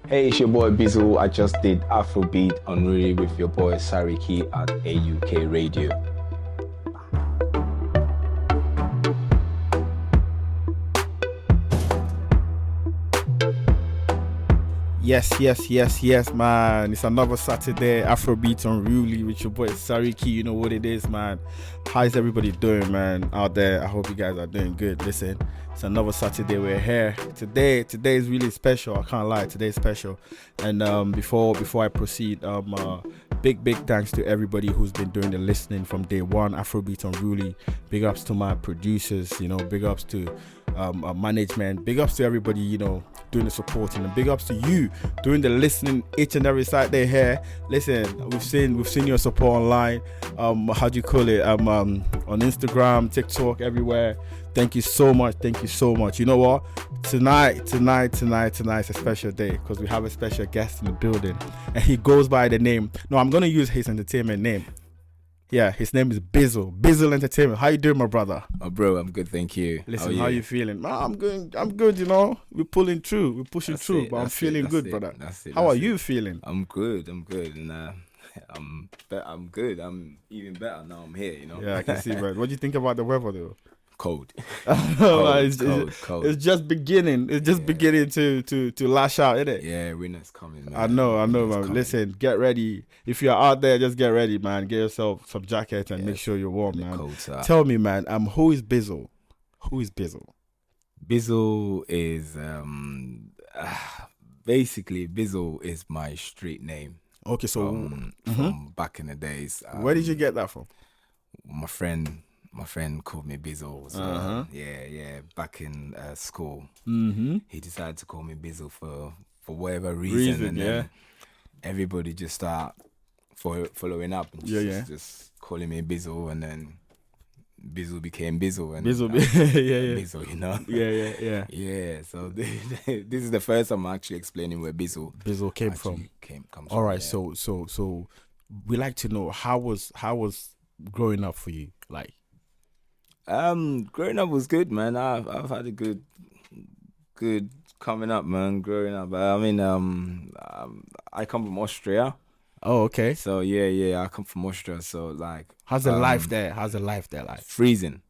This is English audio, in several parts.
Hey, it's your boy Bizzle. I just did Afrobeat Unruly with your boy Sariki at AUK Radio. Yes, man. It's another Saturday, Afrobeat Unruly with your boy Sariki. You know what it is, man. How's everybody doing, man, out there? I hope you guys are doing good. Listen, it's another Saturday. We're here. Today is really special. I can't lie. Today's special. And before I proceed, big thanks to everybody who's been doing the listening from day one. Afrobeat Unruly. Big ups to my producers, big ups to management, big ups to everybody, doing the supporting, and big ups to you doing the listening each and every Saturday here. Listen, we've seen your support online, how do you call it, on Instagram, TikTok, everywhere. Thank you so much. You know what, tonight's a special day because we have a special guest in the building, and he goes by the name, I'm gonna use his entertainment name. Yeah, his name is BIZZLE Entertainment. How you doing, my brother? Oh, bro, I'm good, thank you. Listen, how you feeling? Man, I'm good, We're pulling through. We're pushing through, but I'm feeling good, brother. How are you feeling? I'm good, and I'm good. I'm even better now I'm here, Yeah, I can see, man. What do you think about the weather, though? Cold. It's just beginning. It's just beginning to lash out, isn't it? Yeah, winter's coming, man. I know, man. Coming. Listen, get ready. If you're out there, just get ready, man. Get yourself some jackets and make sure you're warm, man. Cold, tell me, man. Who is BIZZLE? BIZZLE is basically BIZZLE is my street name. Okay, so from back in the days. Where did you get that from? My friend called me BIZZLE. So, yeah. Back in school, he decided to call me BIZZLE for whatever reason, and then everybody just start following up and just calling me BIZZLE, and then BIZZLE became BIZZLE, and BIZZLE, Yeah. So this is the first time I'm actually explaining where BIZZLE came from. All right, so we like to know how was growing up for you, like. Growing up was good, man. I've had a good coming up, man. Growing up, I mean, I come from Austria. Oh, okay. So yeah, I come from Austria. So like, how's the life there? How's the life there like? Freezing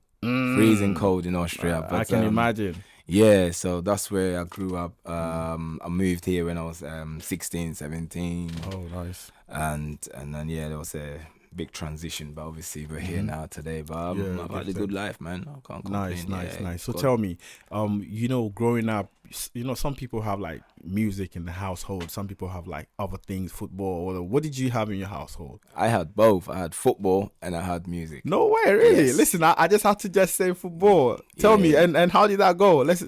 cold in Austria. But I can imagine. Yeah, so that's where I grew up. I moved here when I was 16, 17. Oh, nice. And then there was a big transition, but obviously we're here now today. But I've had a good life, man. I can't complain. Nice. So tell me, growing up, some people have like music in the household. Some people have like other things, football. What did you have in your household? I had both. I had football and I had music. No way, really? Yes. Listen, I just have to just say football. Tell me, and how did that go? Let's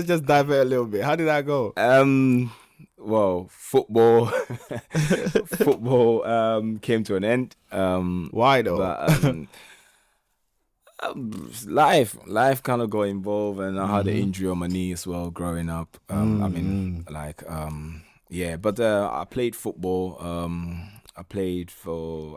just divert a little bit. How did that go? Well, football came to an end. Why though? But, life kind of got involved, and I had an injury on my knee as well growing up. I played football.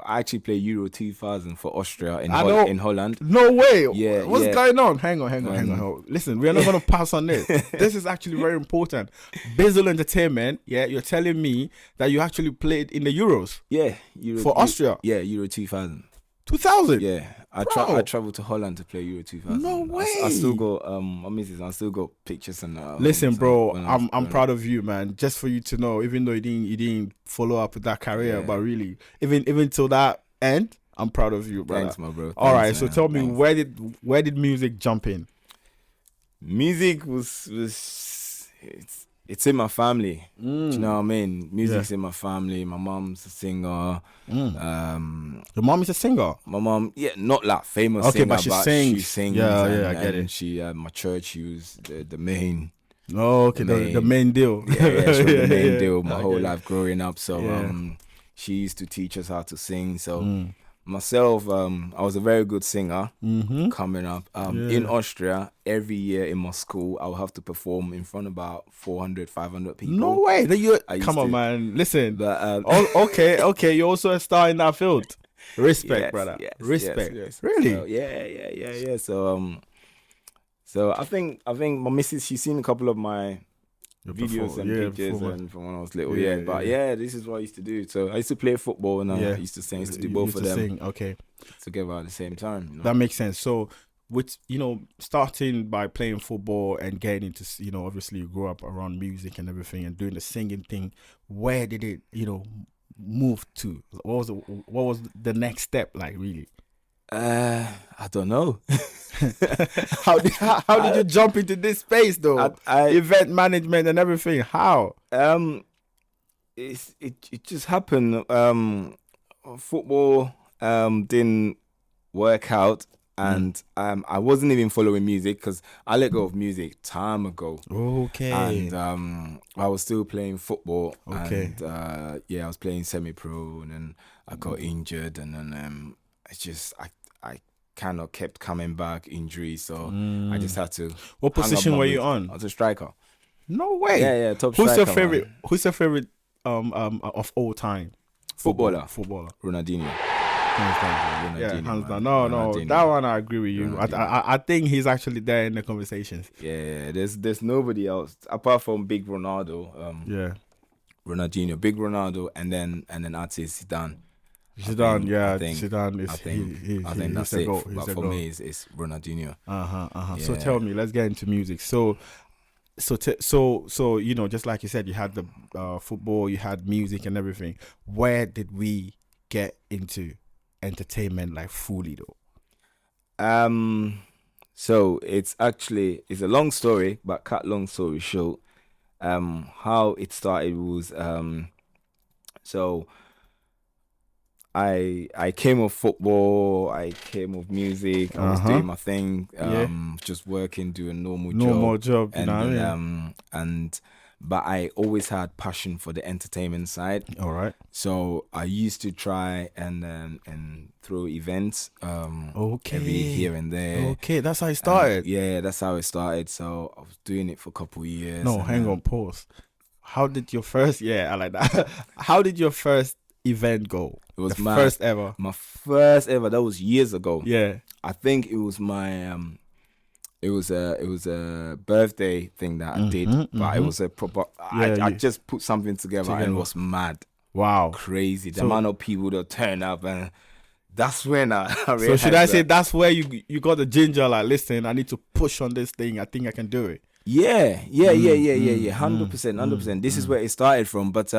I actually played Euro 2000 for Austria in Holland. No way. Yeah. What's going on? Hang on. Listen, we're not going to pass on this. This is actually very important. BIZZLE Entertainment, you're telling me that you actually played in the Euros. Yeah. For Austria. Yeah, Euro 2000. 2000? Yeah. I traveled to Holland to play Euro 2000. No way. I still got my missus. I still got pictures and. Listen, bro, I'm proud of you, man. Just for you to know, even though you didn't follow up with that career, but really, even till that end, I'm proud of you, bro. Thanks, my bro. All right, so tell me, where did music jump in? Music it's in my family. Do you know what I mean? Music's in my family. My mom's a singer. Your mom is a singer? My mom, not like famous singer, but she sings. Yeah, I get it. And she, my church, she was the main. Oh, okay, the main deal. Yeah, she was the main deal my whole life growing up. So she used to teach us how to sing. So myself, I was a very good singer coming up. In Austria, every year in my school, I would have to perform in front of about 400, 500 people. No way. Come on, man. Listen. But, okay. You're also a star in that field. Respect, brother. Respect. Yes. Really? So, yeah. So I think my missus, she's seen a couple of my videos and pictures and from when I was little. But this is what I used to do. So I used to play football and I used to sing. I used to do both of them together at the same time. You know? That makes sense. So with starting by playing football and getting into obviously you grew up around music and everything and doing the singing thing, where did it move to? What was the next step like, really? I don't know. How did you jump into this space though? Event management and everything. How? It just happened. Football didn't work out. And I wasn't even following music because I let go of music time ago. Okay. And I was still playing football. Okay. And I was playing semi-pro, and then I got injured, and then I kind of kept coming back injury, so I just had to. What position were you on? I was a striker. No way. Yeah, top striker. Who's your favorite of all time? Footballer. Hands Ronaldinho. down. No, that one I agree with you. I think he's actually there in the conversations. Yeah, there's nobody else apart from Big Ronaldo. Ronaldinho, Big Ronaldo, and then I'd say Zidane. Zidane, Zidane is. I think that's it. But for me, it's Ronaldinho. Yeah. So tell me, let's get into music. So just like you said, you had the football, you had music and everything. Where did we get into entertainment like fully though? So it's a long story, but cut long story short, how it started was so I came off football, I came off music, I was doing my thing, just working, doing normal job, but I always had passion for the entertainment side. All right. So I used to try and throw events, every here and there. Okay, that's how it started. That's how it started. So I was doing it for a couple of years. No, hang on, pause. How did your first? I like that. How did your first event go? It was my first ever. My first ever. That was years ago. Yeah. I think it was my It was a birthday thing that I did, but it was a proper. I just put something together and it was mad. Wow, crazy! The amount of people that turn up, and that's when I realized. So should I say that's where you got the ginger? Like, listen, I need to push on this thing. I think I can do it. Yeah. 100%. This is where it started from, but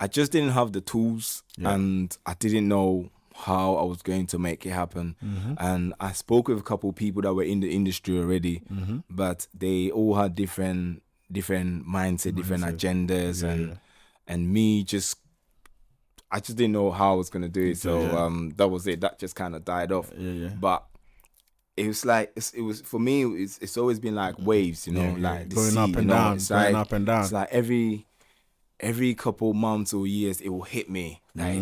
I just didn't have the tools, and I didn't know how I was going to make it happen. And I spoke with a couple of people that were in the industry already, but they all had different mindset, different agendas, and me I just didn't know how I was gonna do it. So that was it. That just kind of died off. But it was like it was for me. It's always been like waves, like going up and down, up and down. It's like every couple months or years, it will hit me like,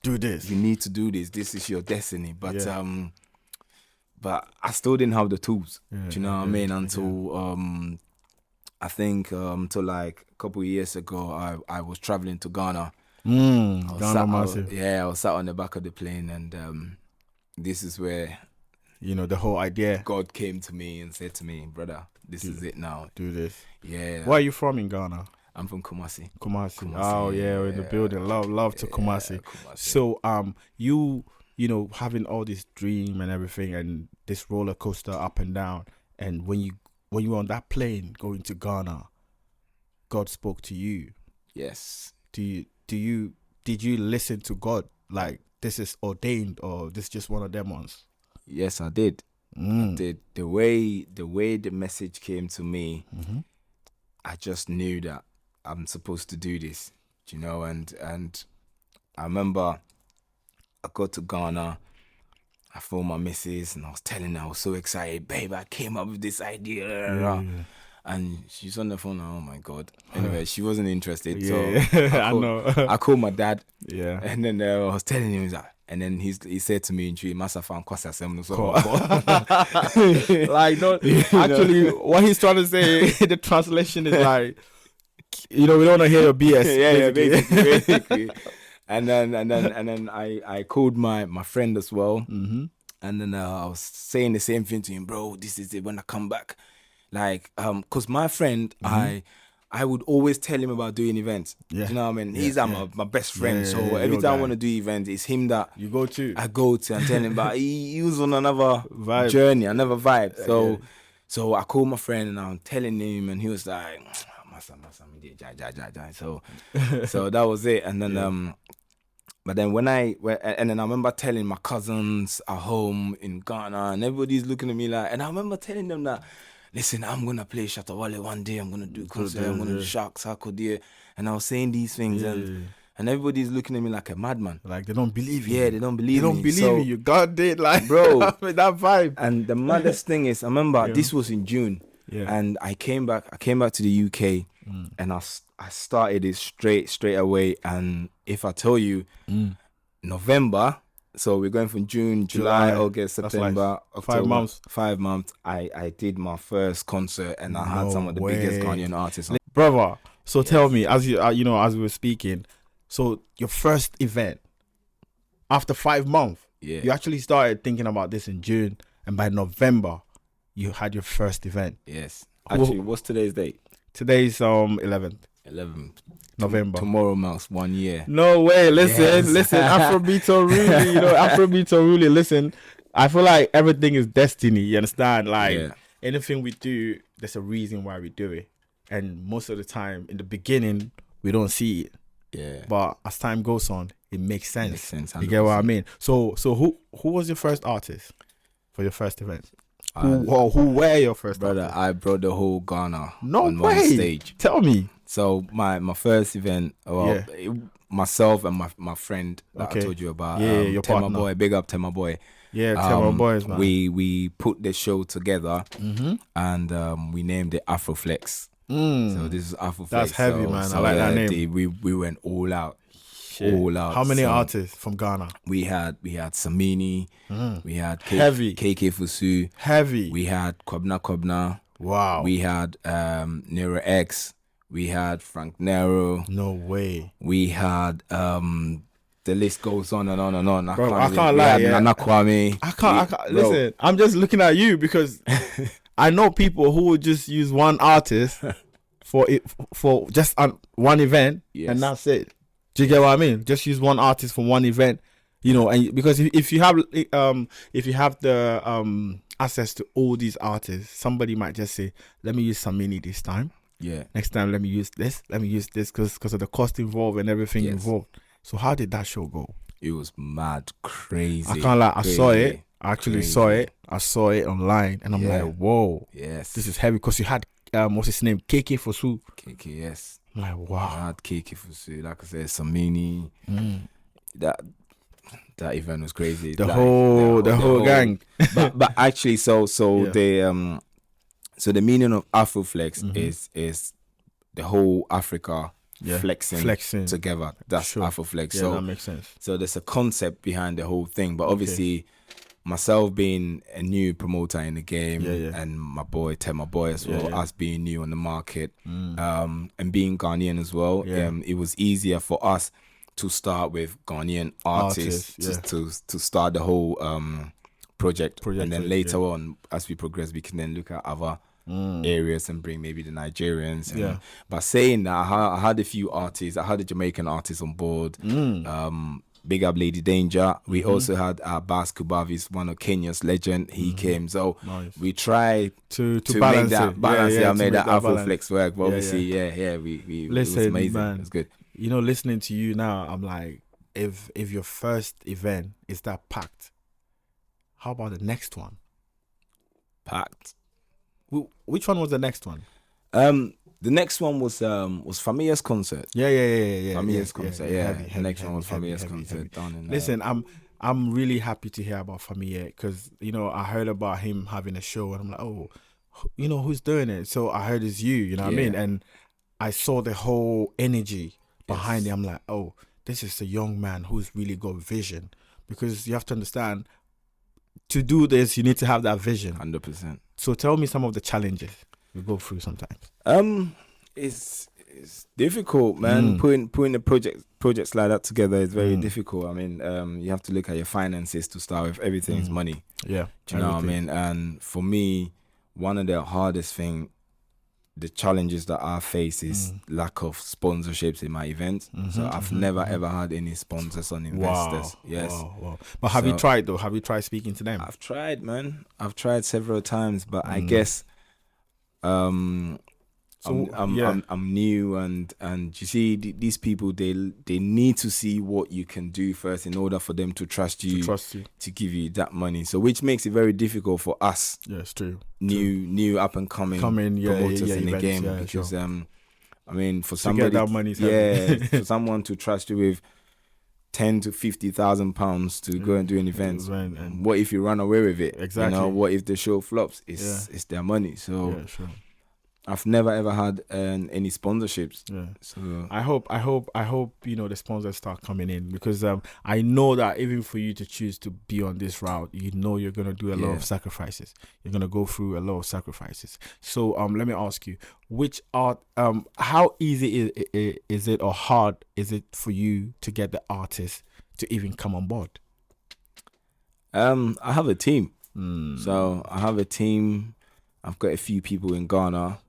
do this. You need to do this. This is your destiny. But I still didn't have the tools. Do you know what I mean? Until I think until like a couple of years ago, I was traveling to Ghana. Ghana massive. I was sat on the back of the plane, and this is where the whole idea. God came to me and said to me, brother, this is it now. Do this. Yeah. Where are you from in Ghana? I'm from Kumasi. Oh yeah, we're in the building. Love to Kumasi. So you having all this dream and everything, and this roller coaster up and down, and when you were on that plane going to Ghana, God spoke to you. Yes. Did you listen to God like this is ordained, or this is just one of them ones? Yes, I did. I did. The way the message came to me, I just knew that I'm supposed to do this, and I remember I got to Ghana, I phoned my missus and I was telling her I was so excited, babe, I came up with this idea. And she's on the phone, oh my God. Anyway, she wasn't interested. So I called my dad. Yeah. And then I was telling him, and then he said to me, like, no, actually, what he's trying to say, the translation is like, we don't want to hear your BS. Basically. And then I called my friend as well. And then I was saying the same thing to him, bro, this is it when I come back. Like, cause my friend, I I would always tell him about doing events. Yeah. Do you know what I mean? Yeah, He's my best friend. Yeah, so yeah, every your time I guy. want to do events, it's him that You go to. I go to and tell him about. He was on another Vibe. journey, another vibe. So, Yeah. so I called my friend and I'm telling him, and he was like, "Masa, ja." So that was it. And then, but then and then I remember telling my cousins at home in Ghana, and everybody's looking at me like, and I remember telling them that, listen, I'm gonna play SHATTA wale one day. I'm gonna do concert. I'm gonna do Shark Sarkodie. And I was saying these things, and everybody's looking at me like a madman. Like they don't believe you. Yeah, they don't believe me. They don't believe you. God did, like, bro, that vibe. And the maddest thing is, I remember this was in June, and I came back to the UK, and I started it straight away. And if I tell you, November. So we're going from June, July, August, September, October. 5 months. I did my first concert, and I had some of the biggest Ghanaian artists. Brother, so tell me, as you as we were speaking, so your first event after 5 months, you actually started thinking about this in June, and by November, you had your first event. Yes. Actually, what's today's date? Today's 11th. 11th. November. Tomorrow marks 1 year. No way. Listen. Afrobeat or really, Afrobeat or really. Listen, I feel like everything is destiny. You understand? Like anything we do, there's a reason why we do it. And most of the time, in the beginning, we don't see it. Yeah. But as time goes on, it makes sense. Makes sense. 100%. You get what I mean? So who was your first artist for your first event? Who were your first brother? artists? I brought the whole Ghana on one stage. Tell me. So my first event, myself and my friend that I told you about, your Tema partner. Boy, big up Tema Boy. Yeah, Tema Boys, man. We put the show together, and we named it Afroflex. So this is Afroflex. That's heavy, man. I like that name. We went all out. Shit. All out. How many artists from Ghana? We had Samini, we had Heavy. KK Fusu, Heavy. we had Kwabna, Wow. we had Nero X, we had Frank Nero, No way. we had the list goes on and on and on. Bro, I can't lie. Nana Kwame. I can't. Listen, I'm just looking at you because I know people who would just use one artist for just one event, and that's it. Do you get what I mean? Just use one artist for one event, and because if you have the access to all these artists, somebody might just say, let me use Samini this time. Yeah. Next time, let me use this. Let me use this because of the cost involved and everything involved. So how did that show go? It was mad, crazy. I can't lie. I saw it. I actually crazy. saw it. I saw it online, and I'm like, whoa. Yes. This is heavy because you had what's his name? KK Fosu. KK, yes. I'm like, wow. I had KK Fusu, like I said, Samini. That event was crazy. The whole gang. but actually, so the meaning of Afroflex is the whole Africa flexing together. That's Afroflex. Yeah, so that makes sense. So there's a concept behind the whole thing, but obviously, myself being a new promoter in the game, and my boy Tema Boy as well, us being new on the market, and being Ghanaian as well, it was easier for us to start with Ghanaian artists to start the whole project, and then later on, as we progress, we can then look at other areas and bring maybe the Nigerians. But saying that, I had a few artists. I had a Jamaican artist on board. Big up Lady Danger. We also had Bas Kubavis, one of Kenya's legend. He came. So we try to balance make that it. balance. Made that balance. Afroflex work. But obviously, we Listen, it was amazing. man, it was good. Listening to you now, I'm like, if your first event is that packed, how about the next one? Packed. Which one was the next one? The next one was Famia's concert. Yeah. Famia's concert. The next one was Famia's concert. Listen, I'm really happy to hear about Famia because I heard about him having a show and I'm like, oh, who's doing it? So I heard it's you. You know what I mean? And I saw the whole energy behind it. I'm like, oh, this is a young man who's really got vision, because you have to understand, to do this, you need to have that vision. 100%. So tell me some of the challenges we go through sometimes. It's difficult, man. Putting the projects like that together is very difficult. I mean, you have to look at your finances to start with. Everything's money. Yeah. Do you know what I mean? And for me, one of the hardest thing the challenges that I face is lack of sponsorships in my events. So I've never ever had any sponsors on investors. Yes. Wow. But have you tried though? Have you tried speaking to them? I've tried, man. I've tried several times, but I guess I'm new, and you see these people, they need to see what you can do first in order for them to trust you to give you that money. So which makes it very difficult for us. Yeah, it's true. New up and coming promoters in the game, because I mean, for somebody, to get that money, for someone to trust you with 10 to 50,000 pounds to go and do an event, and what if you run away with it? Exactly. You know, what if the show flops? It's their money. So I've never ever had any sponsorships. Yeah. So I hope the sponsors start coming in, because I know that even for you to choose to be on this route, you're gonna do a lot of sacrifices. You're gonna go through a lot of sacrifices. So let me ask you, which art how easy is it or hard is it for you to get the artists to even come on board? I have a team. So I have a team. I've got a few people in Ghana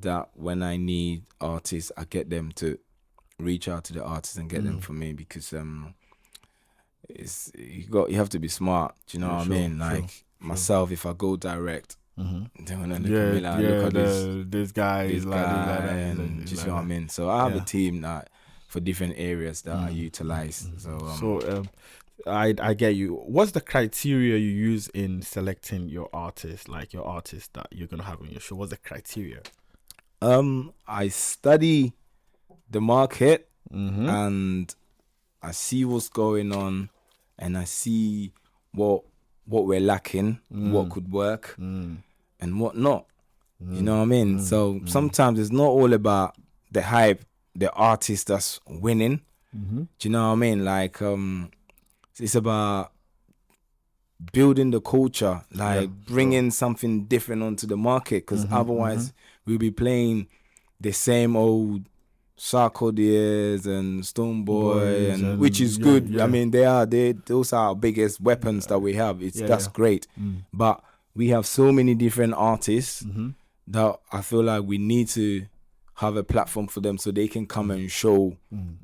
that when I need artists, I get them to reach out to the artists and get them for me, because you have to be smart. Do you know what I mean? Like myself, if I go direct, they're gonna look at me like, look at this guy, do you know what I mean? So I have a team that for different areas that I utilize. So I get you. What's the criteria you use in selecting your artists, like your artists that you're gonna have on your show? What's the criteria? I study the market and I see what's going on, and I see what we're lacking, what could work, and what not. You know what I mean? So sometimes it's not all about the hype, the artist that's winning. Do you know what I mean? Like it's about building the culture, like bringing something different onto the market, because otherwise we'll be playing the same old Sarkodie and Stoneboy, and which is good. I mean, those are our biggest weapons that we have. That's great. But we have so many different artists that I feel like we need to have a platform for them so they can come and show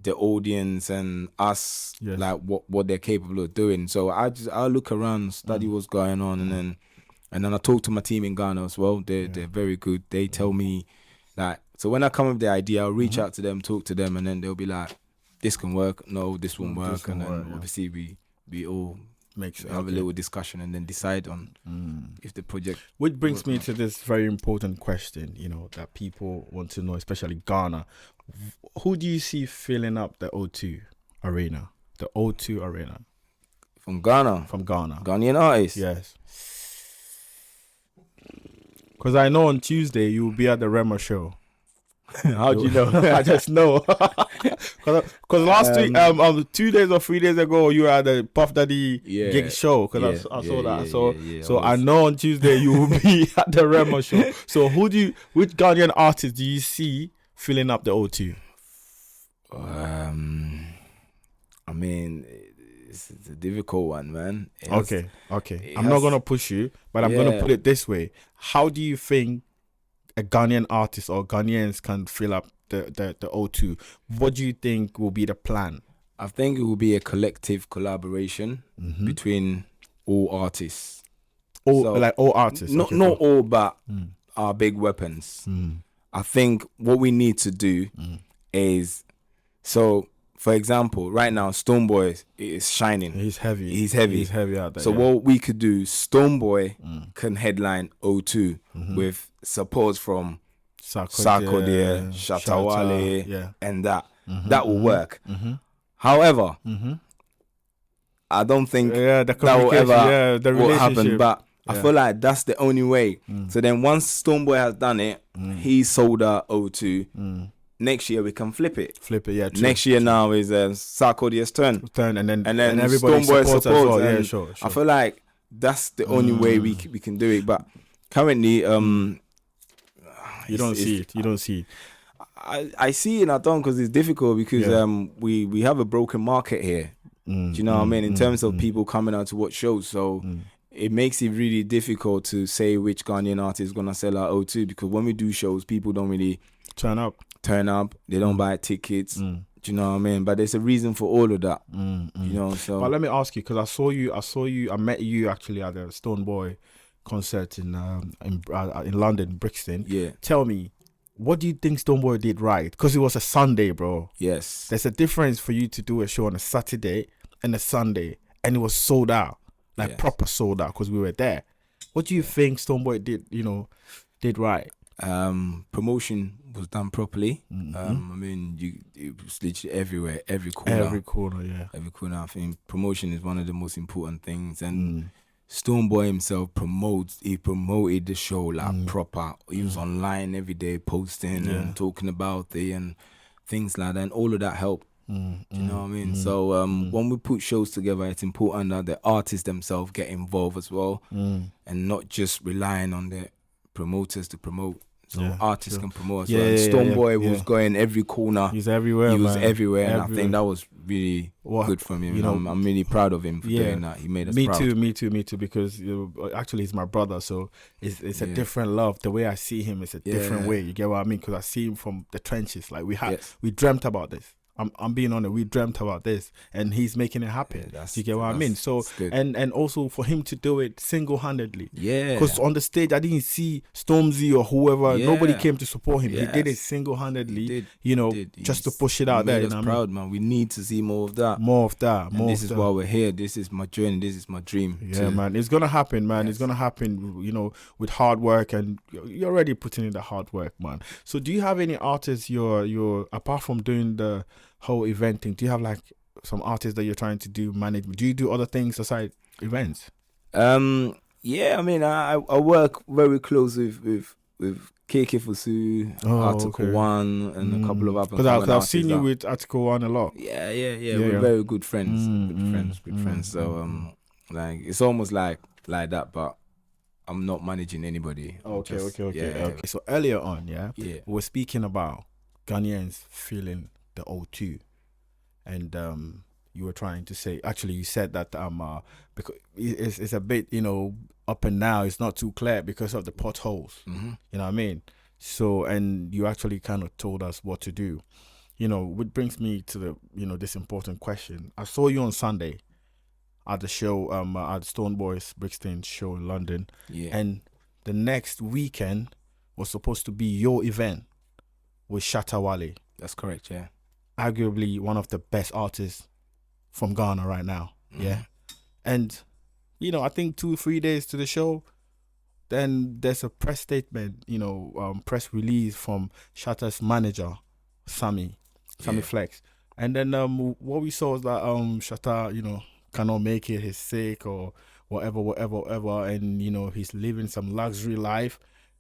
the audience and us like what they're capable of doing. So I'll look around, study what's going on, and then I talk to my team in Ghana as well. They're very good. They tell me that. So when I come up with the idea, I'll reach out to them, talk to them, and then they'll be like, this can work, no, this won't work. And then obviously we all have a little discussion and then decide on if the project. Which brings me to this very important question, that people want to know, especially Ghana. Who do you see filling up the O2 Arena? The O2 Arena. From Ghana? From Ghana. Ghanaian artists? Yes. Because I know on Tuesday you will be at the Rema show. How do you know? I just know. Because last week, 2 days or 3 days ago, you were at the Puff Daddy gig show. Because I saw that. So I know on Tuesday you will be at the Rema show. So which Ghanaian artist do you see filling up the O2? I mean, it's a difficult one, man. Okay. I'm not gonna push you, but I'm gonna put it this way: how do you think a Ghanaian artist or Ghanaians can fill up the O2? What do you think will be the plan? I think it will be a collective collaboration between all artists. All artists? Not all, but our big weapons. I think what we need to do is, so for example, right now Stoneboy is shining. He's heavy. He's heavy out there. So what we could do, Stoneboy can headline O2 with support from Sarkodie, SHATTA, wale, and that will work. However, I don't think that will ever will happen. But I feel like that's the only way. So then once Stoneboy has done it, he sold out O2. Next year we can flip it. True. Next year now is Sarkodie's turn, and then everybody supports as well. Yeah, sure. I feel like that's the only way we can do it. But currently, you don't see it. I see it and I don't, because it's difficult, because we have a broken market here. Do you know what I mean? In terms of people coming out to watch shows, so it makes it really difficult to say which Ghanaian artist is gonna sell out O2, because when we do shows, people don't really turn up. They don't buy tickets. Do you know what I mean? But there's a reason for all of that. You know. So, but let me ask you, because I met you actually at the Stoneboy concert in London, Brixton. Yeah. Tell me, what do you think Stoneboy did right? Because it was a Sunday, bro. Yes. There's a difference for you to do a show on a Saturday and a Sunday, and it was sold out, like proper sold out, because we were there. What do you think Stoneboy did right? Promotion was done properly. I mean, it was literally everywhere, every corner. Every corner. I think promotion is one of the most important things, and Stoneboy himself promoted the show like proper. He was online every day posting and talking about it and things like that, and all of that helped. You know what I mean? So when we put shows together, it's important that the artists themselves get involved as well, and not just relying on the promoters to promote. So artists can promote as well. And Stoneboy was going every corner. He's everywhere. He was everywhere, and I think that was really good from him. You know, I'm really proud of him for doing that. He made us proud. Me too. Because actually, he's my brother, so it's a different love. The way I see him is a different way. You get what I mean? Because I see him from the trenches. Like we dreamt about this. I'm being honest. We dreamt about this, and he's making it happen. You get what I mean? So and also for him to do it single-handedly. Yeah. Because on the stage, I didn't see Stormzy or whoever. Yeah. Nobody came to support him. Yes. He did it single-handedly. Just to push it out there. Made us proud, man. We need to see more of that. And this is why we're here. This is my journey. This is my dream. Yeah, man. It's gonna happen, man. Yes. It's gonna happen. With hard work, and you're already putting in the hard work, man. So, do you have any artists you're apart from doing the whole event thing, do you have like some artists that you're trying to do management? Do you do other things aside events? Yeah, I mean, I work very close with KK Fusu, Article 1, and a couple of other. Because I've seen you with Article 1 a lot. Yeah. We're very good friends. Good friends. So like it's almost like that, but I'm not managing anybody. Okay. So earlier on, we were speaking about Ghanaians feeling the O2, and you were trying to say, actually you said that because it's a bit up and down, it's not too clear because of the potholes. You know what I mean? So, and you actually kind of told us what to do, which brings me to the this important question. I saw you on Sunday at the show at Stoneboy's Brixton show in London, and the next weekend was supposed to be your event with SHATTA Wale. That's correct, yeah. Arguably one of the best artists from Ghana right now. Yeah. And, I think 2-3 days to the show, then there's a press statement, press release from SHATTA's manager, Sammy Flex. And then what we saw was that SHATTA, cannot make it, he's sick or whatever. And, he's living some luxury life.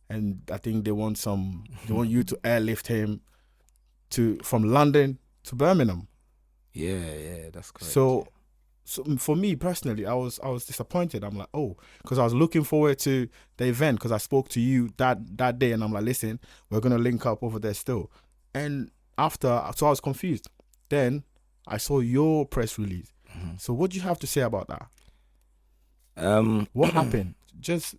And I think they want you to airlift him from London to Birmingham. Yeah, that's correct. So for me personally, I was disappointed. I'm like, because I was looking forward to the event, because I spoke to you that day, and I'm like, listen, we're gonna link up over there still. And so I was confused. Then I saw your press release. So what do you have to say about that? What happened? Just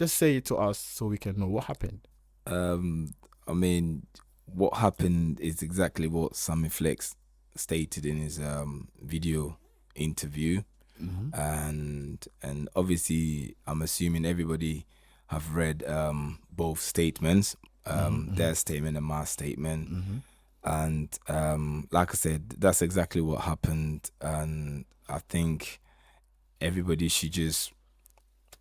say it to us so we can know what happened. I mean, what happened is exactly what Sammy Flex stated in his video interview, and obviously I'm assuming everybody have read both statements, their statement and my statement, and like I said, that's exactly what happened, and I think everybody should just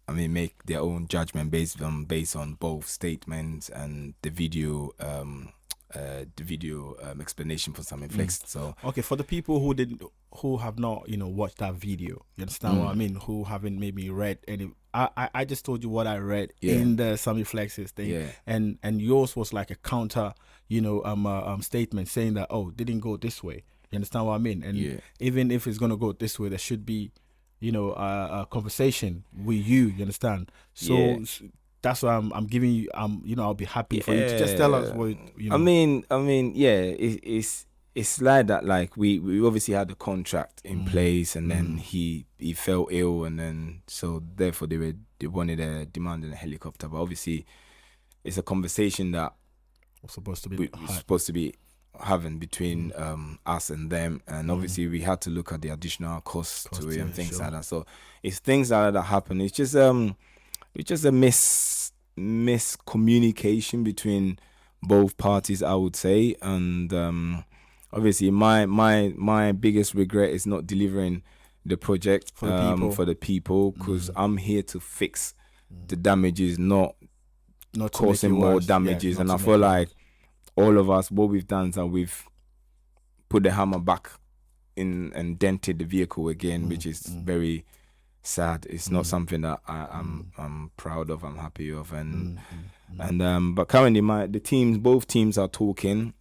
make their own judgment based on both statements and the video explanation for Sammy Flex. So for the people who have not watched that video, you understand what I mean, who haven't maybe read any, I just told you what I read in the Sammy Flex's thing, and yours was like a counter statement saying that didn't go this way, you understand what I mean, and even if it's gonna go this way, there should be a conversation with you understand. So that's why I'm giving you I'll be happy for you to just tell us what I mean, it's it's like that. Like we obviously had the contract in place, and then he fell ill, and then so therefore they demanding a helicopter. But obviously, it's a conversation that supposed to be we're supposed to be having between us and them, and obviously we had to look at the additional costs to it and things like that. So it's things like that happen. It's just a miscommunication between both parties, I would say, and obviously my biggest regret is not delivering the project for the people, because I'm here to fix the damages, not causing more damages. And I feel like all of us, what we've done is that we've put the hammer back in and dented the vehicle again, which is very sad. It's not something that I'm proud of. I'm happy of, and but currently both teams are talking,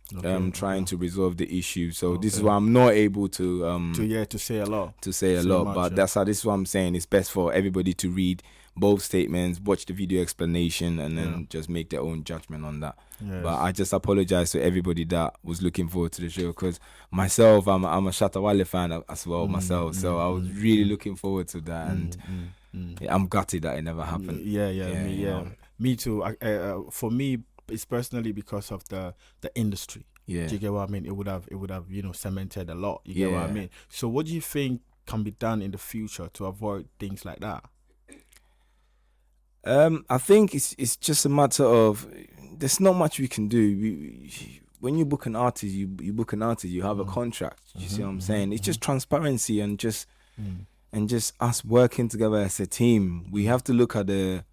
trying to resolve the issue. So this is why I'm not able to say a lot. But this is what I'm saying. It's best for everybody to read both statements, watch the video explanation, and then just make their own judgment on that. Yes. But I just apologize to everybody that was looking forward to the show, because myself, I'm a Shatta Wale fan as well myself. So I was really looking forward to that, and I'm gutted that it never happened. Me too. For me, it's personally because of the industry. Yeah. Do you get what I mean? It would have cemented a lot. You get what I mean? So what do you think can be done in the future to avoid things like that? I think it's just a matter of, there's not much we can do. When you book an artist, you book an artist. You have a contract. You see what I'm saying? It's just transparency and just us working together as a team. We have to look at the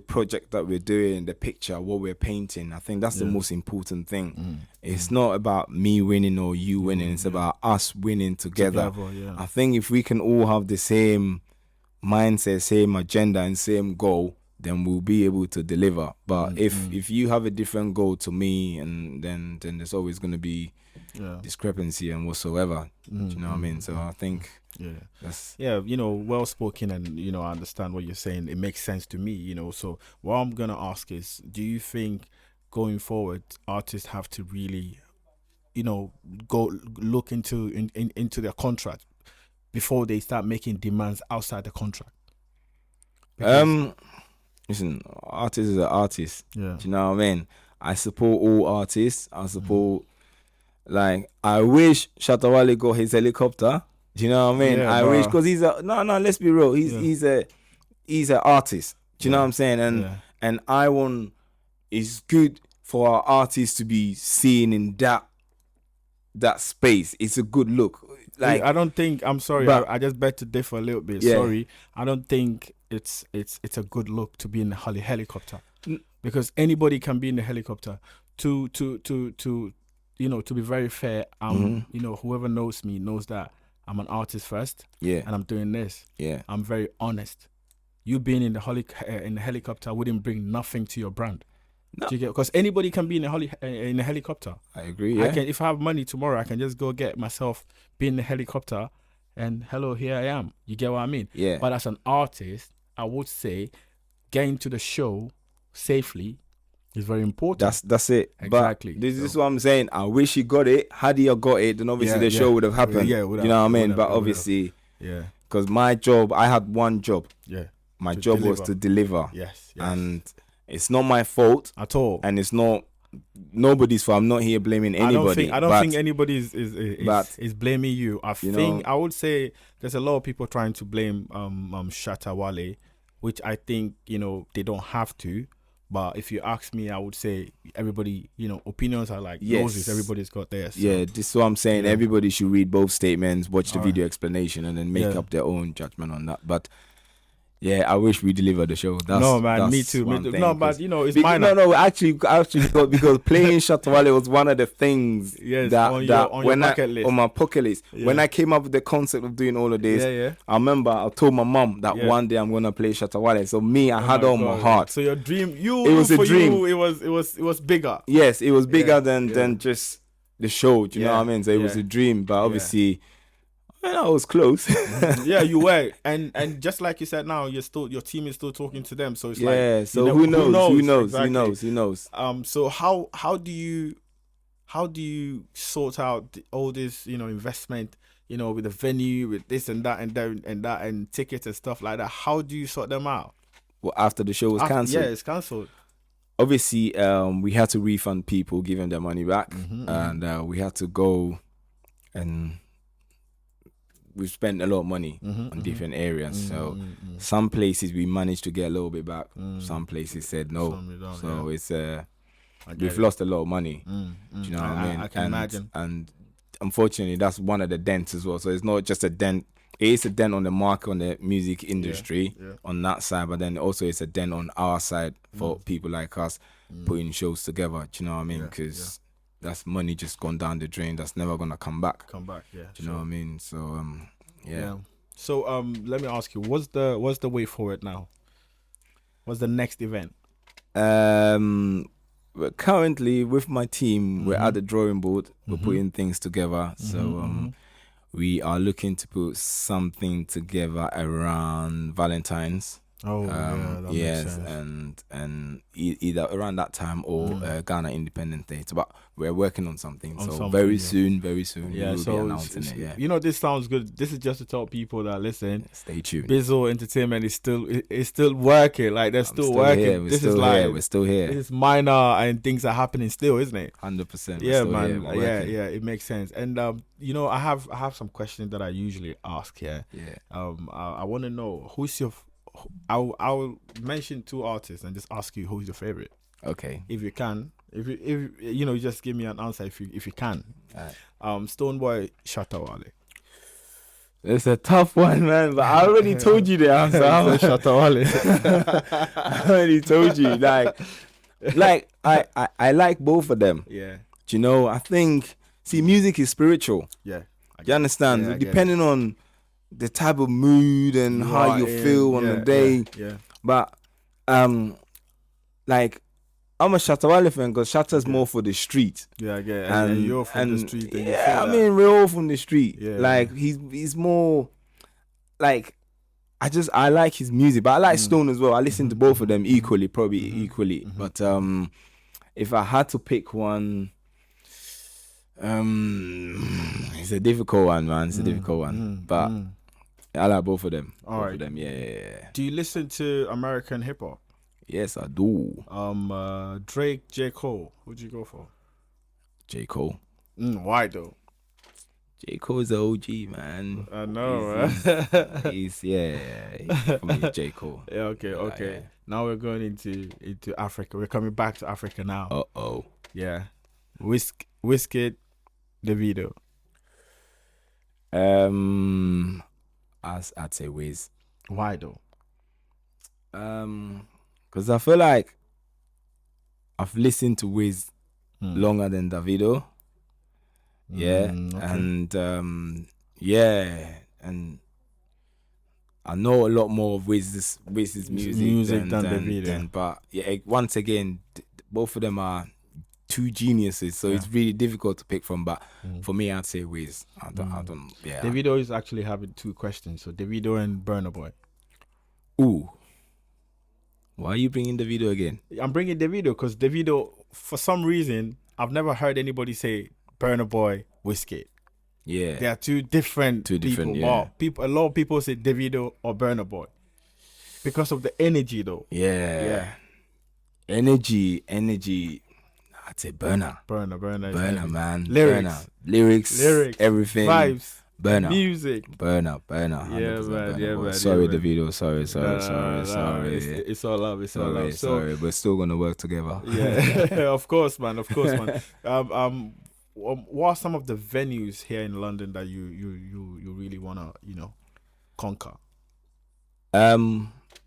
project that we're doing, the picture, what we're painting. I think that's the most important thing. It's not about me winning or you winning. It's about us winning together. I think if we can all have the same mindset, same agenda, and same goal, then we'll be able to deliver. But if you have a different goal to me, and then there's always going to be discrepancy and whatsoever. Do you know what I mean? So I think that's well spoken, and I understand what you're saying. It makes sense to me. So what I'm gonna ask is, do you think going forward artists have to really go look into their contract before they start making demands outside the contract? Listen, artists is an artist. Do you know what I mean? I support all artists. I support, I wish Shatta Wale got his helicopter. Do you know what I mean? I wish, because he's let's be real. He's an artist. Do you know what I'm saying? And I want, it's good for our artists to be seen in that space. It's a good look. I don't think, I'm sorry, I just beg to differ a little bit. Sorry, I don't think it's a good look to be in the helicopter, because anybody can be in the helicopter. To be very fair, whoever knows me knows that I'm an artist first, and I'm doing this. I'm very honest. You being in the helicopter wouldn't bring nothing to your brand. No. Because anybody can be in a helicopter. I agree. Yeah. If I have money tomorrow, I can just go get myself, be in the helicopter, and hello, here I am. You get what I mean? Yeah. But as an artist, I would say getting to the show safely is very important. That's it. Exactly. But this is what I'm saying. I wish he got it. Had he got it, then obviously the show would have happened. You know what I mean? But obviously, because my job, I had one job. Yeah. My job was to deliver. Yes. And it's not my fault at all, and it's not nobody's fault. I'm not here blaming anybody. I don't think anybody is blaming you. I would say there's a lot of people trying to blame Shatta Wale, which I think they don't have to. But if you ask me, I would say everybody, opinions are like noses. Everybody's got theirs. So. Yeah, this is what I'm saying. Everybody should read both statements, watch the video explanation, and then make up their own judgment on that. But yeah, I wish we delivered the show. Me too. No, but it's minor. No, actually, because playing Shatta Wale was one of the things on my bucket list. Yeah. When I came up with the concept of doing all of this, I remember I told my mom that one day I'm gonna play Shatta Wale. So I had on my heart. So your dream, it was a dream. It was bigger. Yes, it was bigger than just the show. Do you know what I mean? So it was a dream, but obviously. I was close. Yeah, you were, and just like you said, now your team is still talking to them. So it's so who knows? Exactly. Who knows? So how do you how do you sort out all this, investment, with the venue, with this and that and tickets and stuff like that? How do you sort them out? Well, after the show was cancelled. Yeah, it's cancelled. Obviously, we had to refund people, give them their money back, and we had to go and we spent a lot of money on different areas. So some places we managed to get a little bit back. Some places said no. So it's we've lost a lot of money. Do you know what I mean? I can imagine. And unfortunately, that's one of the dents as well. So it's not just a dent. It is a dent on the market, on the music industry, on that side, but then also it's a dent on our side for people like us putting shows together. Do you know what I mean? Because that's money just gone down the drain. That's never gonna come back. Yeah. Do you know what I mean? So yeah. So let me ask you, what's the way forward now? What's the next event? Currently with my team, we're at the drawing board. We're putting things together. So we are looking to put something together around Valentine's. That makes sense. and either around that time or Ghana Independence Day. But we're working on something. Very soon, yeah, we'll be announcing it. Yeah. This sounds good. This is just to tell people that listen. Stay tuned. BIZZLE Entertainment is still working. Like they're still working. We're still here. This is minor and things are happening still, isn't it? 100%. Yeah, man. Yeah. It makes sense. And I have some questions that I usually ask here. Yeah. I want to know who's your. I'll mention 2 artists and just ask you who's your favorite. Okay. If you can, if you just give me an answer if you can. All right. Stoneboy, SHATTA, wale. It's a tough one, man. But I already told you the answer. SHATTA, wale. I already told you. Like I like both of them. Yeah. Do you know? I think music is spiritual. Yeah. You understand? Yeah, depending on the type of mood and how you feel on the day. Yeah. But like I'm a SHATTA wale fan because SHATTA's more for the street. Yeah, I get it. And you're from the street. Yeah, I mean we're all from the street. Yeah. Like he's more like I like his music, but I like Stone as well. I listen to both of them equally, probably equally. But if I had to pick one, it's a difficult one, man. It's a difficult one. But I like both of them. All right. Of them, yeah. Do you listen to American hip hop? Yes, I do. Drake, J. Cole. Who'd you go for? J. Cole. Why though? J. Cole's the OG, man. I know, right? He's for me, J. Cole. Yeah, okay. Yeah. Now we're going into Africa. We're coming back to Africa now. Uh-oh. Yeah. Wizkid, Davido. I'd say Wiz. Why though? Because I feel like I've listened to Wiz longer than Davido. Yeah, okay. And and I know a lot more of Wiz's music than Davido. But yeah, once again, both of them are two geniuses, so it's really difficult to pick from. But for me, I'd say Wiz. I don't. Yeah. Davido is actually having 2 questions. So Davido and Burna Boy. Ooh. Why are you bringing Davido again? I'm bringing Davido because Davido, for some reason, I've never heard anybody say Burna Boy, Wizkid. Yeah. They are two different people. Yeah. A lot of people say Davido or Burna Boy because of the energy, though. Yeah. Energy. I'd say Burna, man. Lyrics, everything. Vibes. Burna. Music. Burna. Yeah, man. Sorry, man. Davido. Sorry. It's all love. It's all love. Sorry, we're still gonna work together. Yeah, of course, man. What are some of the venues here in London that you really wanna conquer?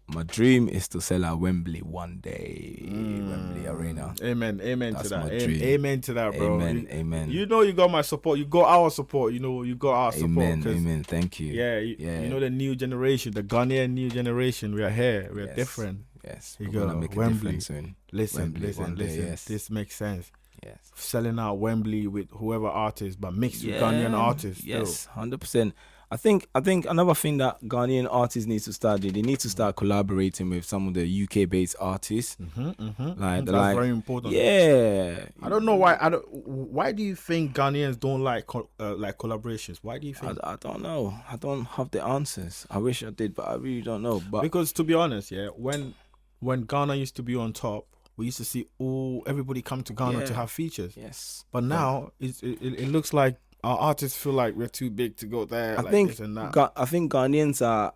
My dream is to sell at Wembley one day. Wembley Arena. Amen That's to that. my dream. Amen to that, bro. Amen. You got my support. You got our support. You got our support. Amen. Thank you. Yeah, you know the new generation, the Ghanaian new generation. We are here. We are different. Yes. You We're gonna make Wembley. a difference soon. Listen. Yes. This makes sense. Yes. Selling out Wembley with whoever artist, but mixed with Ghanaian artists. Yes, 100%. I think another thing that Ghanaian artists need to start doing, they need to start collaborating with some of the UK based artists. That's very important. Yeah. I don't know why. Why do you think Ghanaians don't like collaborations? Why do you think? I don't know. I don't have the answers. I wish I did, but I really don't know. But because to be honest, yeah, when Ghana used to be on top, we used to see everybody come to Ghana to have features. Yes. But now it looks like our artists feel like we're too big to go there. I think Ghanaians are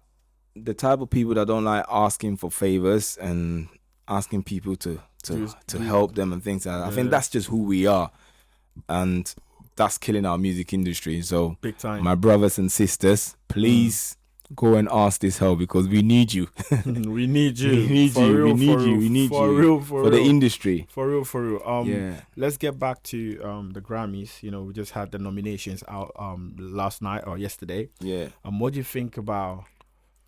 the type of people that don't like asking for favors and asking people to help them and things like that. I think that's just who we are, and that's killing our music industry. So big time, my brothers and sisters, please go and ask this help, because we need you. We need you. We need you for the industry. For real. Let's get back to the Grammys. You know, we just had the nominations out last night or yesterday. Yeah. What do you think about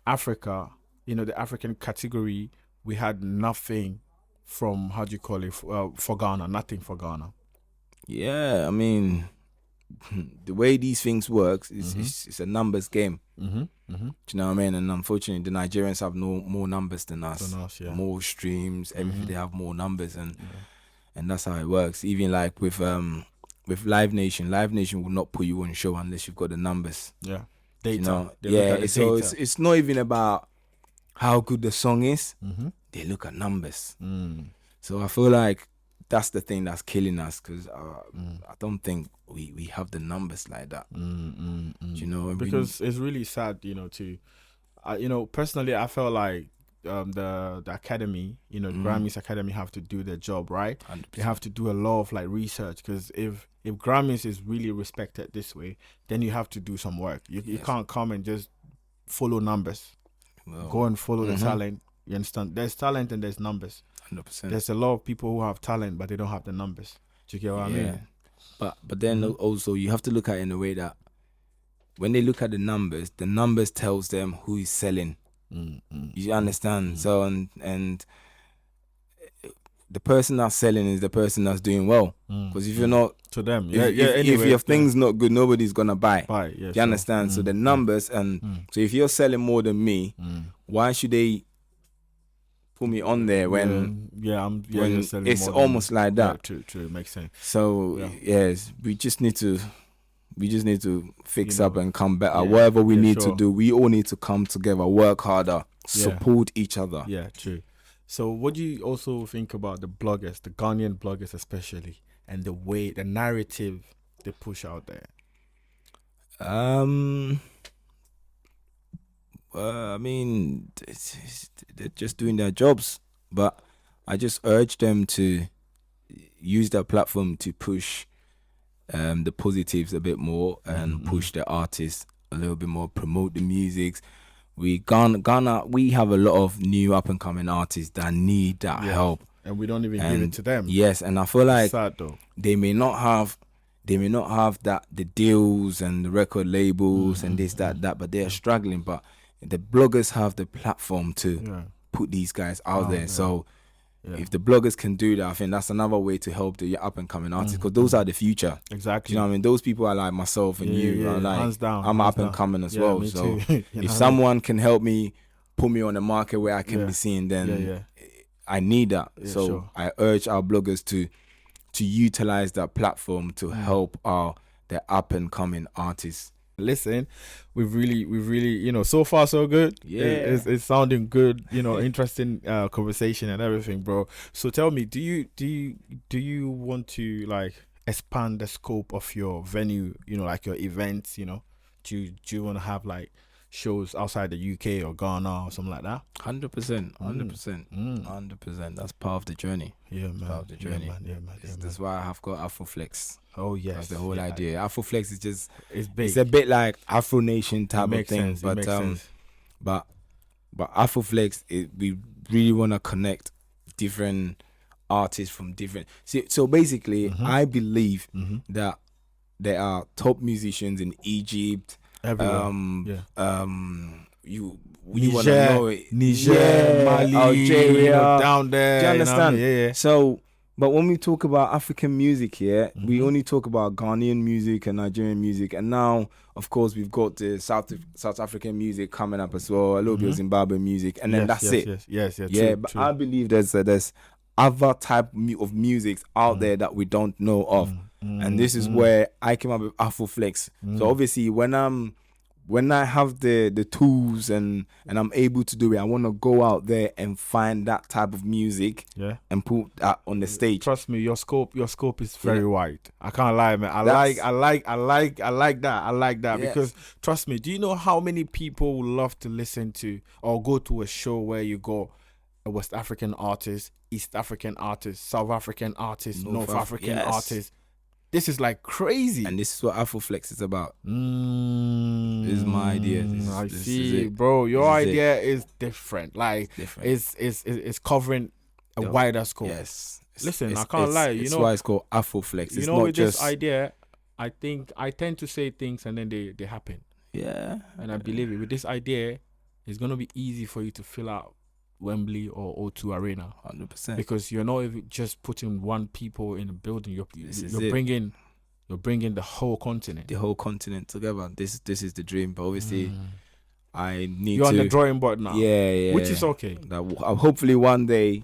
Africa? You know, the African category. We had nothing from, how do you call it, for Ghana. Nothing for Ghana. Yeah, I mean, the way these things work is it's a numbers game. Do you know what I mean? And unfortunately, the Nigerians have more numbers than us. More streams, everything. They have more numbers, and that's how it works. Even like with Live Nation will not put you on show unless you've got the numbers. Yeah, data. You know? So it's not even about how good the song is. They look at numbers. So I feel like that's the thing that's killing us, because I don't think we have the numbers like that. You know, because it's really sad, you know. Personally, I felt like the academy, you know, the Grammys Academy have to do their job, right? 100%. They have to do a lot of like research, because if Grammys is really respected this way, then you have to do some work. You can't come and just follow numbers. Go and follow the talent. You understand? There's talent and there's numbers. 100%. There's a lot of people who have talent, but they don't have the numbers. Do you get what I mean? But then also you have to look at it in a way that when they look at the numbers tells them who is selling. You understand? So and the person that's selling is the person that's doing well. Because if you're not, to them, if your thing's not good, nobody's gonna buy. Yeah, you understand? So the numbers, and so if you're selling more than me, why should they put me on there when it's almost like that? True, makes sense. So yes, we just need to fix up and come better. Whatever we need to do, we all need to come together, work harder, support each other. Yeah, true. So what do you also think about the bloggers, the Ghanaian bloggers especially, and the narrative they push out there? I mean, they're just doing their jobs, but I just urge them to use their platform to push the positives a bit more and push the artists a little bit more, promote the music. Ghana, we have a lot of new up and coming artists that need that help, and we don't even give it to them. Yes, and I feel like sad though. They may not have that the deals and the record labels and this that, but they're struggling. But the bloggers have the platform to put these guys out there. So if the bloggers can do that, I think that's another way to help the up and coming artists, because those are the future. Exactly. You know what I mean? Those people are like myself and you. Are like, hands down, I'm up and coming as well. So if someone can help me, put me on the market where I can be seen, then I need that. So I urge our bloggers to utilize that platform to help the up and coming artists. Listen, we've really, you know, so far so good. It's sounding good, you know. Interesting conversation and everything, bro. So tell me, do you want to like expand the scope of your venue, you know, like your events, you know? Do you want to have like shows outside the UK or Ghana or something like that? 100%. That's part of the journey. Yeah, man. Part of the journey. Yeah, man. That's why I have got Afroflex. Oh yes, that's the whole idea. Afroflex is just it's big. It's a bit like Afro Nation type of thing, but Afroflex, we really want to connect different artists from different. So basically, I believe that there are top musicians in Egypt. Everywhere. You want to know it. Niger, Mali, Algeria, down there. Do you understand? Yeah. So But when we talk about African music here, we only talk about Ghanaian music and Nigerian music. And now, of course, we've got the South African music coming up as well, a little bit of Zimbabwean music, and then that's it. Yes, true, but true. I believe there's other type of music out there that we don't know of. And this is where I came up with Afroflex. So obviously, when I have the tools and I'm able to do it, I want to go out there and find that type of music and put that on the stage. Trust me, your scope is very wide. I can't lie, man. I like that because trust me, do you know how many people would love to listen to or go to a show where you go a West African artist, East African artist, South African artist, North African artist? This is like crazy. And this is what Afroflex is about. This is my idea. I see, bro. Your idea is different. Like, it's covering a wider scope. Yes. Listen, I can't lie. That's why it's called Afroflex. You know, with this idea, I think I tend to say things and then they happen. Yeah. And I believe it. With this idea, it's going to be easy for you to fill out Wembley or O2 Arena, 100%. Because you're not even just putting one people in a building. You're bringing the whole continent. The whole continent together. This is the dream. But obviously, I need You're on the drawing board now. Yeah. Which is okay. Hopefully one day,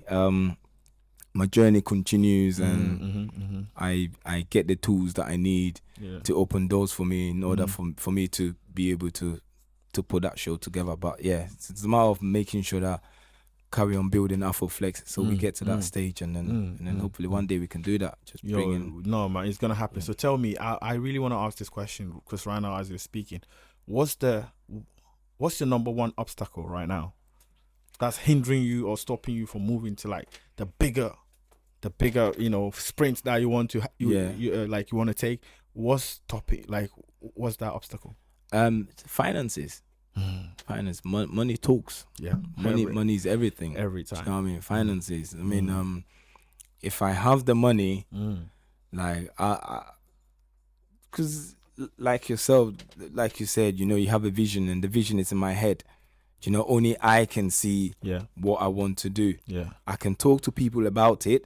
my journey continues and I get the tools that I need to open doors for me in order for me to be able to put that show together. But yeah, it's a matter of making sure that carry on building Afroflex so we get to that stage and then hopefully one day we can do that. No, man, it's gonna happen. So tell me, I really want to ask this question because right now as you're speaking, what's your number one obstacle right now that's hindering you or stopping you from moving to like the bigger sprints that you want to you want to take? What's stopping? Like, what's that obstacle? Finances. Finance, money talks. Money is everything. Every time. You know what I mean? Finances. I mean, if I have the money, like because like yourself, like you said, you have a vision, and the vision is in my head. Only I can see what I want to do. I can talk to people about it.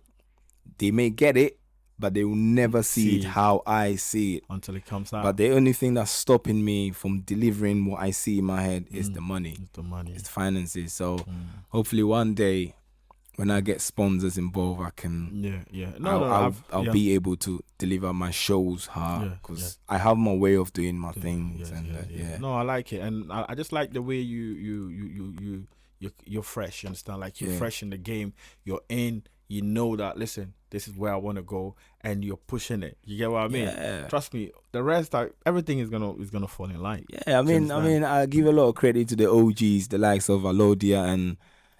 They may get it, but they will never see it how I see it until it comes out. But the only thing that's stopping me from delivering what I see in my head is the money. It's finances. So hopefully one day when I get sponsors involved, I can I'll be able to deliver my shows hard because I have my way of doing my things. No, I like it, and I just like the way you're fresh. You understand? Like you're fresh in the game. You're in. You know that. Listen, this is where I want to go, and you're pushing it. You get what I mean? Yeah. Trust me. The rest, everything is gonna fall in line. Yeah, I mean, I give a lot of credit to the OGs, the likes of Alodia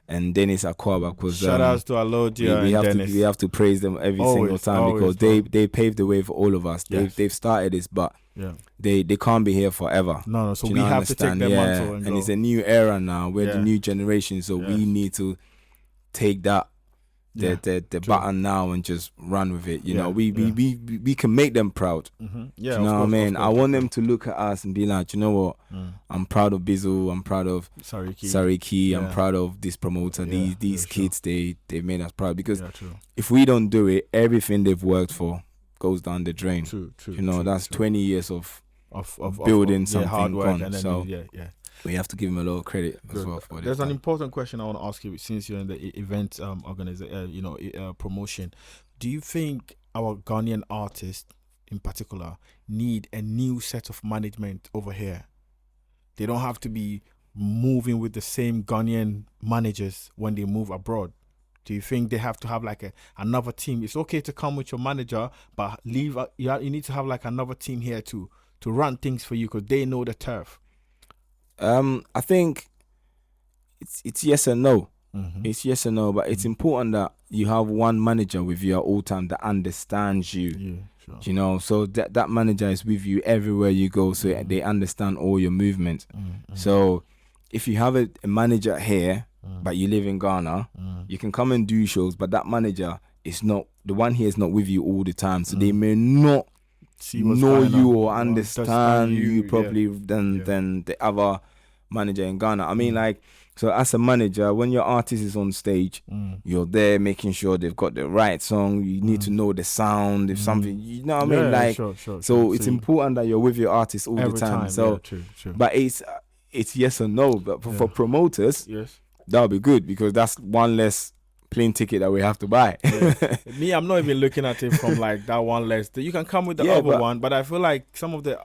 and Dennis Akwaba, because shout outs to Alodia and Dennis. We have to praise them every single time because they paved the way for all of us. They've started this, but they can't be here forever. No. So we have to take their mantle and go. It's a new era now. We're the new generation, so we need to take that. The button now and just run with it. We can make them proud. Yeah, you know what I mean? I want them to look at us and be like, you know what? I'm proud of BIZZLE. I'm proud of Sariki. I'm proud of this promoter. These kids, they made us proud because if we don't do it, everything they've worked for goes down the drain. True. That's 20 years of building something. Hard work, gone. So we have to give him a lot of credit as well for it. There's an important question I want to ask you since you're in the event promotion. Do you think our Ghanaian artists in particular need a new set of management over here? They don't have to be moving with the same Ghanaian managers when they move abroad. Do you think they have to have like another team? It's okay to come with your manager, but you need to have like another team here to run things for you because they know the turf. I think it's yes and no. It's yes and no, but it's important that you have one manager with you at all time that understands you. So that manager is with you everywhere you go, so they understand all your movements. So if you have a manager here, but you live in Ghana, you can come and do shows, but that manager is not the one here is not with you all the time, so they may not know you or understand you properly than the other manager in Ghana. I mean, like So as a manager, when your artist is on stage, you're there making sure they've got the right song. You need to know the sound. If something, you know what I mean? Like, so it's important that you're with your artist all the time. So, true. But it's yes or no. But for promoters, yes, that'll be good because that's one less plane ticket that we have to buy. Me, I'm not even looking at it from like that one less. You can come with the other one, but I feel like some of the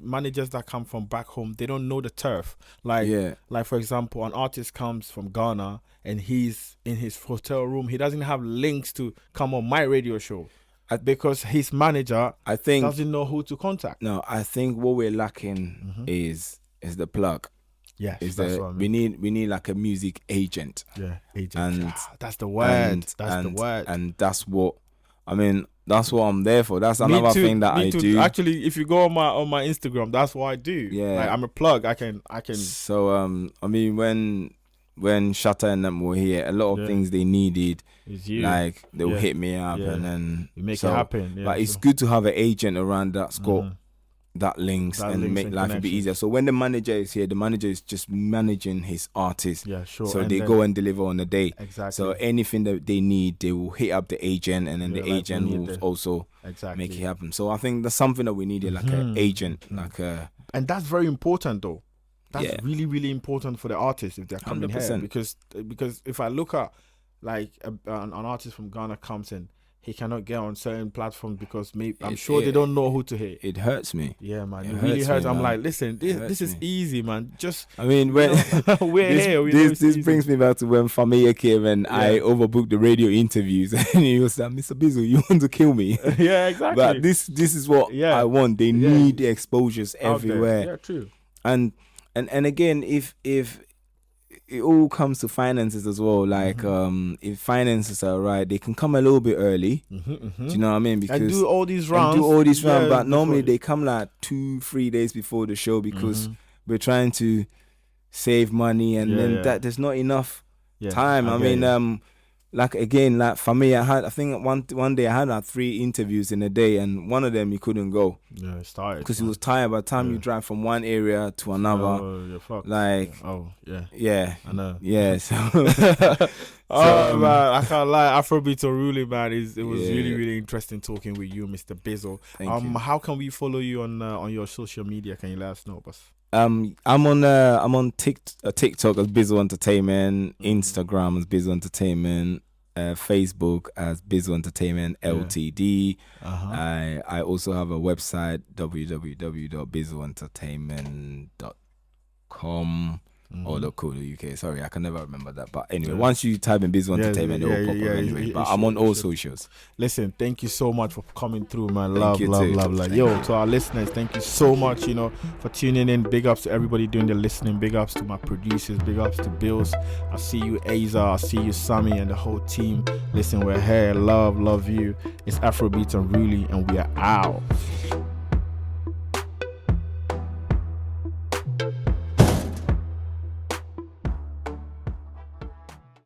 managers that come from back home, they don't know the turf. Like for example, an artist comes from Ghana and he's in his hotel room. He doesn't have links to come on my radio show because his manager, I think, doesn't know who to contact. No, I think what we're lacking is the plug. Yeah, that's what I mean. We need like a music agent. Yeah, agent. And that's the word. That's the word. And that's what I mean. That's what I'm there for. That's another thing that I do. Actually, if you go on my Instagram, that's what I do. Yeah, like, I'm a plug. I can. So I mean, when SHATTA and them were here, a lot of things they needed, like they will hit me up and then you make it happen. Yeah, but it's good to have an agent around that's got that links and make life a bit easier. So when the manager is here, the manager is just managing his artist. Yeah, sure. So they go and deliver on the day. Exactly. So anything that they need, they will hit up the agent, and then the agent will also make it happen. So I think that's something that we needed, like an agent, like a. And that's very important, though. That's really, really important for the artists if they're coming 100%. here, because if I look at like an artist from Ghana comes in, he cannot get on certain platforms because I'm sure they don't know who to hit. It hurts me. Yeah, man. It really hurts. I'm like, listen, this is easy, man. Just, I mean, when we're here. This brings me back to when Familia came and I overbooked the radio interviews, and he was like, Mr. Bizzle, you want to kill me? Yeah, exactly. But this is what I want. They need the exposures everywhere. Yeah, true. And again, if it all comes to finances as well. Like, if finances are right, they can come a little bit early. Do you know what I mean? Because and do all these rounds. But normally they come like 2-3 days before the show because we're trying to save money, and then that there's not enough time. I mean, like again, like for me, I think one day I had like 3 interviews in a day, and one of them he couldn't go. Yeah, it started because he was tired. By the time you drive from one area to another, you're fucked. Like, yeah, I know. Yeah, so man, I can't lie. Afrobeat or Ruling, man, it was really, really interesting talking with you, Mr. Bizzle. Thank you. How can we follow you on your social media? Can you let us know, boss? I'm on TikTok as BIZZLE Entertainment, Instagram as BIZZLE Entertainment, Facebook as BIZZLE Entertainment Ltd. I also have a website, www.bizzleentertainment.com or .co.uk. Sorry, I can never remember that. But anyway, once you type in BIZZLE Entertainment, it will pop up anyway. But I'm on all socials. Listen, thank you so much for coming through, man. Love. Yo, to our listeners, thank you so much, for tuning in. Big ups to everybody doing the listening. Big ups to my producers. Big ups to Bills. I see you, Aza. I see you, Sammy, and the whole team. Listen, we're here. Love you. It's Afrobeat and Really, and we are out.